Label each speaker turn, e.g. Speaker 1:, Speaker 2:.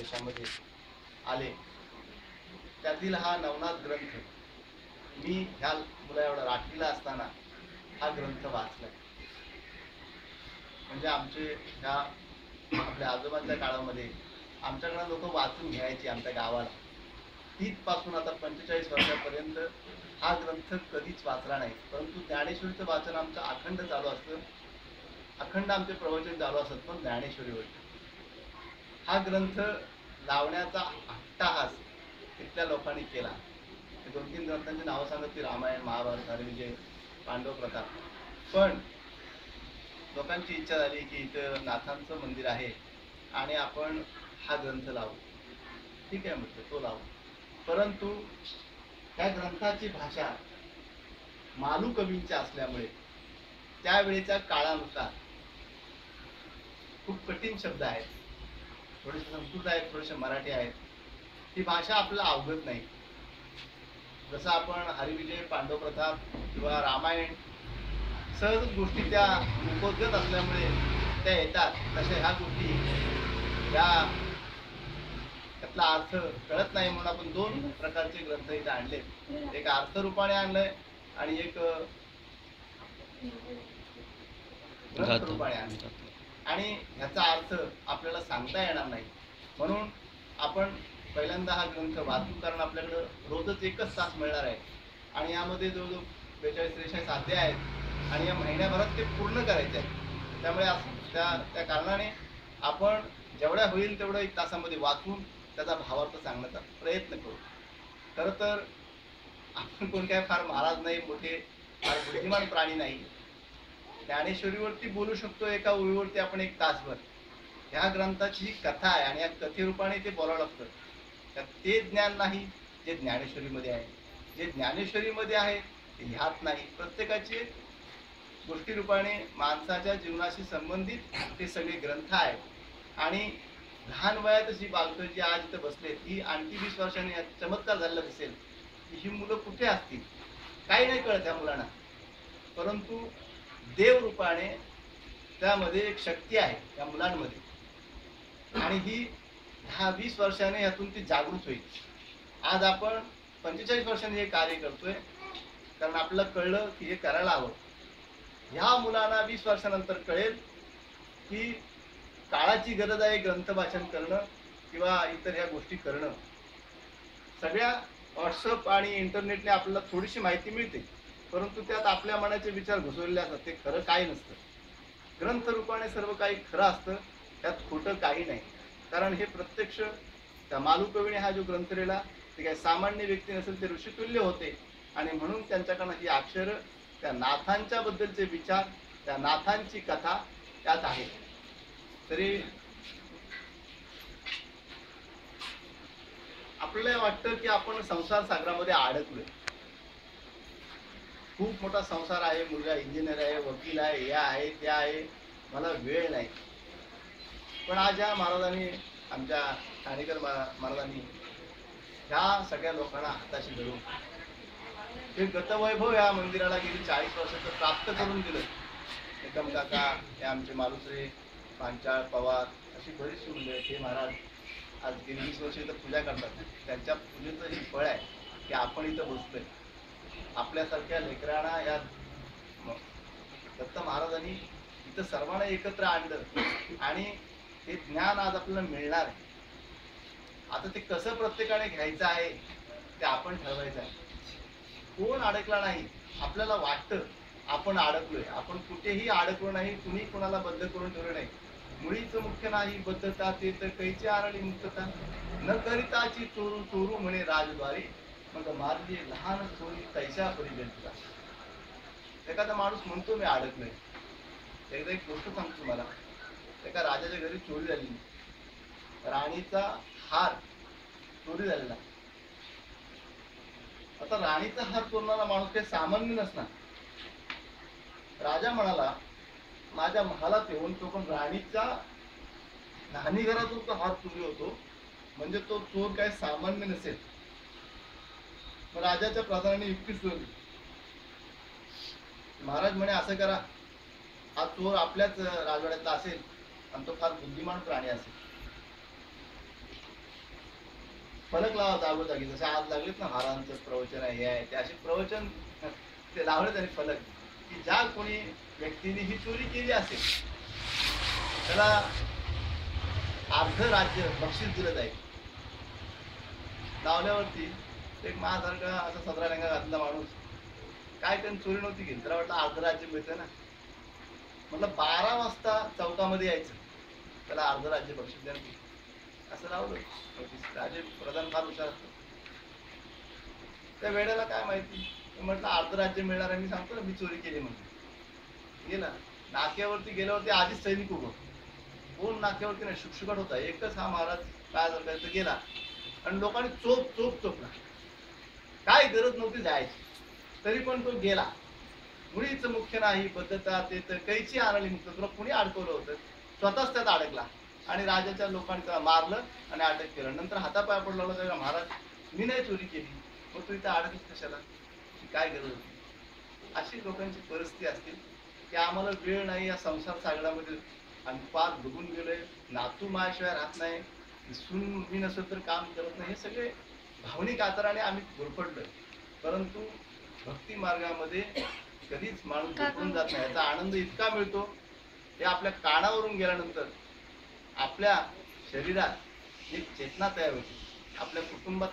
Speaker 1: देशामध्ये आले त्यातील हा नवनाथ ग्रंथ मी ह्या मुला एवढा राखीला असताना हा ग्रंथ वाचलाय. म्हणजे आमचे ह्या आपल्या आजोबांच्या काळामध्ये आमच्याकडे लोक वाचून घ्यायचे आमच्या गावाला. तिथपासून आता 45 वर्षापर्यंत हा ग्रंथ कधीच वाचला नाही, परंतु ज्ञानेश्वरीचं वाचन आमचं अखंड चालू असतं. अखंड आमचे प्रवचन चालू असत, पण ज्ञानेश्वरीवर हा ग्रंथ लावण्याचा अट्टाहास तिथल्या लोकांनी केला. 2-3 ग्रंथांची नावं सांगत ती रामायण, महाभारत, हरिविजय, पांडव प्रताप. पण लोकांची इच्छा झाली की इथं नाथांचं मंदिर आहे आणि आपण हा ग्रंथ लावू. ठीक आहे म्हटलं, तो लावू. परंतु त्या ग्रंथाची भाषा मालू कवींची असल्यामुळे त्यावेळेच्या काळानुसार खूप कठीण शब्द आहेत, थोडेसे संस्कृत आहेत, थोडेसे मराठी आहेत. ती भाषा आपल्याला अवगत नाही. जसं आपण हरिविजय, पांडव प्रताप किंवा रामायण सहज गोष्टी त्या मुखोद्गत असल्यामुळे त्या येतात, तशा ह्या गोष्टी त्यातला अर्थ कळत नाही म्हणून आपण 2 प्रकारचे ग्रंथ इथे आणले. एक अर्थरूपाने आणलंय आणि एक ग्रंथरूपाने आणलंय. आणि ह्याचा अर्थ आपल्याला सांगता येणार नाही, म्हणून आपण पहिल्यांदा हा ग्रंथ वाचू. कारण आपल्याकडं रोजच 1च तास मिळणार आहे आणि यामध्ये जवळजवळ 42-43 अध्याय आहेत आणि या महिन्याभरात ते पूर्ण करायचे आहेत. त्यामुळे त्या कारणाने आपण जेवढ्या होईल तेवढं 1 तासामध्ये वाचून त्याचा भावार्थ सांगण्याचा प्रयत्न करू. खरं तर आपण कोण काय फार महाराज नाही, मोठे फार बुद्धिमान प्राणी नाही. ज्ञानेश्वरीवरती बोलू शकतो एका ओळीवरती आपण 1 तासभर. ह्या ग्रंथाची ही कथा आहे आणि या कथेरूपाने ते बोलावं लागतं. त्यात ते ज्ञान नाही जे ज्ञानेश्वरीमध्ये आहे. जे ज्ञानेश्वरीमध्ये आहे ते ह्यात नाही. प्रत्येकाची गोष्टी रूपाने माणसाच्या जीवनाशी संबंधित ते सगळे ग्रंथ आहेत. आणि लहान वयात जी बालकं जी आज इथं बसलेत, ही आणखी 20 वर्षांनी चमत्कार झालेला दिसेल की ही मुलं कुठे असतील. काही नाही कळत त्या मुलांना, परंतु देव रूपाने त्यामध्ये एक शक्ती आहे त्या मुलांमध्ये आणि ही 10-20 वर्षाने ह्यातून ती जागृत होईल. आज आपण 45 वर्षांनी हे कार्य करतोय कारण आपल्याला कळलं की हे करायला हवं. ह्या मुलांना 20 वर्षानंतर कळेल की काळाची गरज आहे ग्रंथ वाचन करणं किंवा इतर ह्या गोष्टी करणं. सगळ्या व्हॉट्सअप आणि इंटरनेटने आपल्याला थोडीशी माहिती मिळते, परंतु त्यात आपल्या मनाचे विचार घुसवलेले असतात. ते खरं काही नसतं. ग्रंथ रूपाने सर्व काही खरं असतं, त्यात खोटं काही नाही. कारण हे प्रत्यक्ष त्या मालू कवीने हा जो ग्रंथ लिहिला ते काही सामान्य व्यक्ती नसेल, ते ऋषितुल्य होते आणि म्हणून त्यांच्याकडनं ही अक्षरं, त्या नाथांच्या बद्दलचे विचार, त्या नाथांची कथा त्यात आहे. तरी आपल्याला वाटतं की आपण संसार सागरामध्ये अडकलोय. खूप मोठा संसार आहे, मुलगा इंजिनियर आहे, वकील आहे, हे आहे ते आहे, मला वेळ नाही. पण आज या महाराजांनी, आमच्या ठाणेकर महाराजांनी ह्या सगळ्या लोकांना हाताशी धरून हे गतवैभव या मंदिराला गेली 40 वर्षाचं प्राप्त करून दिलं. निकम काका, हे आमचे मालुसरे, पांचाळ, पवार, अशी बरीचशी मुलं आहेत. हे महाराज आज गेली 20 वर्ष इथं पूजा करतात. त्यांच्या पूजेचं हे फळ आहे की आपण इथं बसतोय. आपल्यासारख्या लेकरांना या दत्त महाराजांनी इथं सर्वांना एकत्र आणलं आणि हे ज्ञान आज आपल्याला मिळणार आहे. आता ते कसं प्रत्येकाने घ्यायचं आहे ते आपण ठरवायचं आहे. कोण अडकला नाही. आपल्याला वाटतं आपण अडकलोय. आपण कुठेही अडकलो नाही, कुणी कोणाला बद्ध करून ठेवलं नाही. मुळीच मुख्य नाही बद्धता, ते तर कैची आरळी मुक्तता. न करिताची चोरू चोरू म्हणे राजद्वारे, मग मारली लहान चोरी तैशा परिजनता. एखादा माणूस म्हणतो मी अडकलोय. एकदा एक गोष्ट सांगतो तुम्हाला. एका राजाच्या घरी चोरी झाली. राणीचा हार चोरी झालेला. आता राणीचा हार चोरणारा माणूस काही सामान्य नसणार. राजा म्हणाला माझ्या महालात येऊन तो पण राणीचा न्हाणीघरातून तो हार चोरी होतो, म्हणजे तो चोर काही सामान्य नसेल. मग राजाच्या प्रधानाने युक्ती सुचवली. महाराज म्हणे असं करा, हा चोर आपल्याच राजवाड्यातला असेल आणि तो फार बुद्धिमान प्राणी असेल. फलक लावा जागोजागी, जसे आज लागलेत ना महाराजांचं प्रवचन आहे, हे आहे ते, असे प्रवचन ते लावले त्यांनी फलक, की ज्या कोणी व्यक्तीने ही चोरी केली असेल त्याला अर्ध राज्य बक्षीस दिलं जाईल. लावल्यावरती एक माझ्यासारखा असा सदरा लेंगा घातला माणूस, काय त्यांनी चोरी नव्हती केली, त्याला वाटलं अर्ध राज्य मिळतं ना, म्हटलं 12 वाजता चौकामध्ये यायचं, त्याला अर्ध राज्य बक्षीस द्या, असं लावलं. राजे प्रधान फार हुशार असतो, त्या वेळेला काय माहिती, म्हटलं अर्ध राज्य मिळणार आहे, मी सांगतो ना मी चोरी केली म्हणून. गेला नाक्यावरती, गेल्यावरती आधीच सैनिक उभं, कोण नाक्यावरती नाही, शुकशुकाट होता, एकच हा महाराज काय झालं गेला, आणि लोकांनी चोप चोप चोपला, काय गरज नव्हती जायची, तरी पण तो गेला. मुळीच मुख्य नाही बद्धता ते तर कैची आणली मुक्त, तुला कुणी अडकवलं होतं, स्वतःच त्यात अडकला, आणि राजाच्या लोकांनी त्याला मारलं आणि अटक केलं. नंतर हातापाया पडला, त्याला महाराज मी नाही चोरी केली, मग तू इथं अडकलीस कशाला, काय गरज होती. अशी लोकांची परिस्थिती असतील की आम्हाला वेळ नाही या संसार सागरामध्ये, आम्ही फार डुबून गेलोय, नातू मायाशिवाय राहत नाही, सून मी नसेल तर काम करत नाही, हे सगळे भावनिक आदराने आम्ही गुरफटलोय. परंतु भक्ती मार्गामध्ये कधीच माणूस झोपून जात नाही, याचा आनंद इतका मिळतो, हे आपल्या कानावरून गेल्यानंतर आपल्या शरीरात एक चेतना तयार होते, आपल्या कुटुंबात